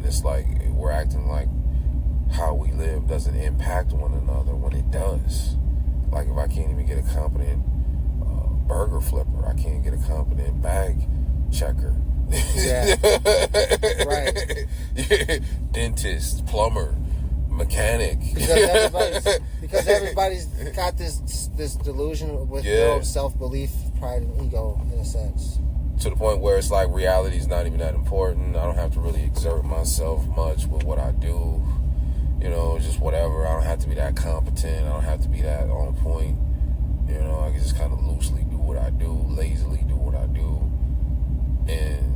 it's like we're acting like how we live doesn't impact one another when it does. Like if I can't even get a competent burger flipper, I can't get a competent bag checker. Yeah. Right. Dentist, plumber, mechanic. Because everybody's got this delusion with their own self-belief, pride, and ego, in a sense. To the point where it's like reality is not even that important. I don't have to really exert myself much with what I do. You know, just whatever. I don't have to be that competent. I don't have to be that on point. You know, I can just kind of loosely do what I do, lazily do what I do. And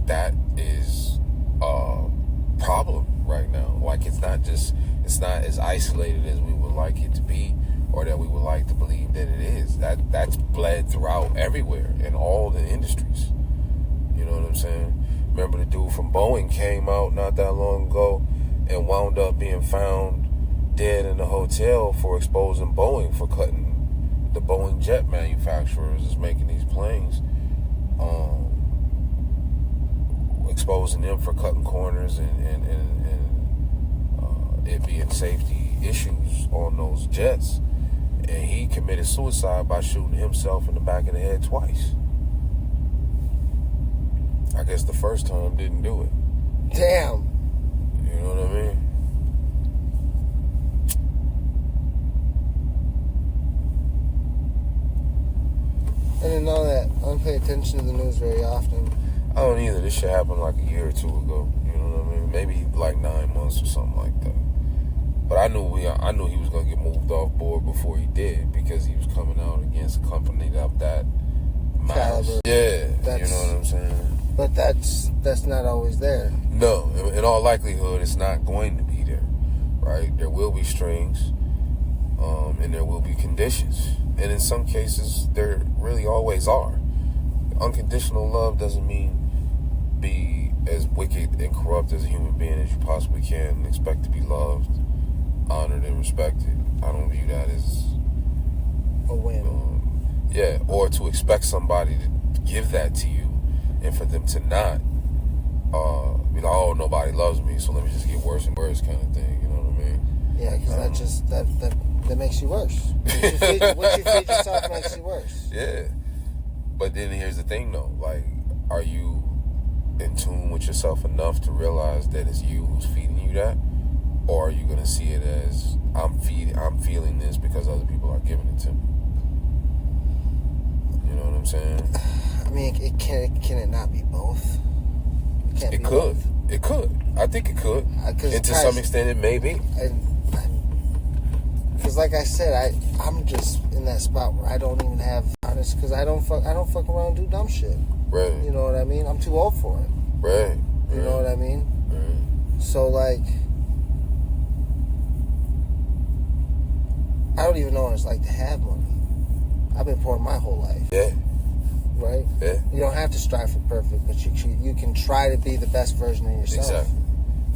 that is a problem right now. Like, it's not as isolated as we would like it to be, or that we would like to believe that it is. That's bled throughout everywhere in all the industries. You know what I'm saying? Remember the dude from Boeing came out not that long ago and wound up being found dead in a hotel for exposing Boeing for cutting the Boeing jet manufacturers is making these planes, exposing them for cutting corners and it being safety issues on those jets. And he committed suicide by shooting himself in the back of the head twice. I guess the first time didn't do it. Damn. You know what I mean? I didn't know that. I don't pay attention to the news very often. I don't either. This shit happened like a year or two ago. You know what I mean? Maybe like 9 months or something like that. But I knew he was gonna get moved off board before he did, because he was coming out against a company of that caliber. Yeah, you know what I'm saying? But that's not always there. No, in all likelihood, it's not going to be there, right? There will be strings, and there will be conditions, and in some cases, there really always are. Unconditional love doesn't mean be as wicked and corrupt as a human being as you possibly can and expect to be loved, honored, and respected. I don't view that as a win. Or to expect somebody to give that to you, and for them to not be like, oh, nobody loves me, so let me just get worse and worse, kind of thing. You know what I mean? Yeah, because that makes you worse. What you feed yourself makes you worse. Yeah, but then here's the thing, though. Like, are you in tune with yourself enough to realize that it's you who's feeding you that? Or are you going to see it as, I'm feeling this because other people are giving it to me? You know what I'm saying? I mean, can it not be both? It could. It could. I think it could. And to some extent, it may be. Because like I said, I'm just in that spot where I don't even have honest, because I don't fuck around and do dumb shit. Right. You know what I mean? I'm too old for it. Right. You know what I mean? Right. So like, I don't even know what it's like to have money. I've been poor my whole life. Yeah. Right? Yeah. You don't have to strive for perfect, but you can try to be the best version of yourself. Exactly.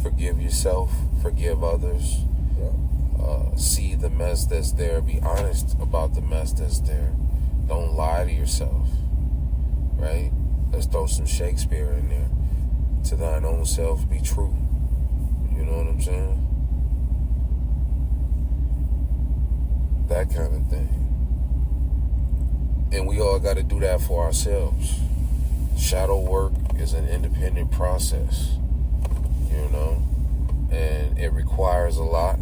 Forgive yourself. Forgive others. Yeah. See the mess that's there. Be honest about the mess that's there. Don't lie to yourself. Right? Let's throw some Shakespeare in there. To thine own self be true. You know what I'm saying? That kind of thing. And we all got to do that for ourselves. Shadow work is an independent process, you know, and it requires a lot.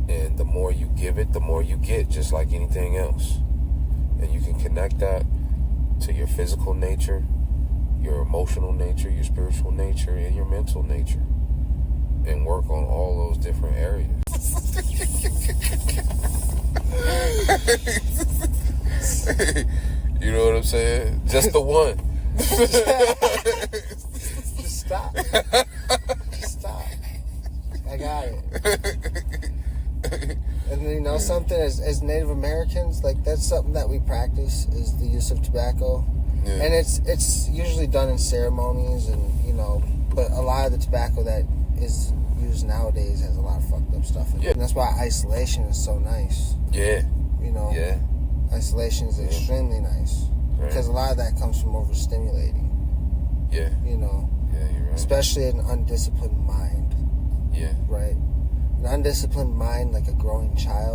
And the more you give it, the more you get, just like anything else. And you can connect that to your physical nature, your emotional nature, your spiritual nature, and your mental nature, and work on all those different areas. You know what I'm saying? Just the one. Just stop. Just stop. I got it. And you know something, as Native Americans, like that's something that we practice, is the use of tobacco. Yeah. And it's usually done in ceremonies, and you know, but a lot of the tobacco that is used nowadays has a lot of fucked up stuff in it. And that's why isolation is so nice. Yeah. You know? Yeah. Isolation is extremely nice. Right. Because a lot of that comes from overstimulating. Yeah. You know? Yeah, you're right. especially an undisciplined mind. Yeah. Right? An undisciplined mind, like a growing child.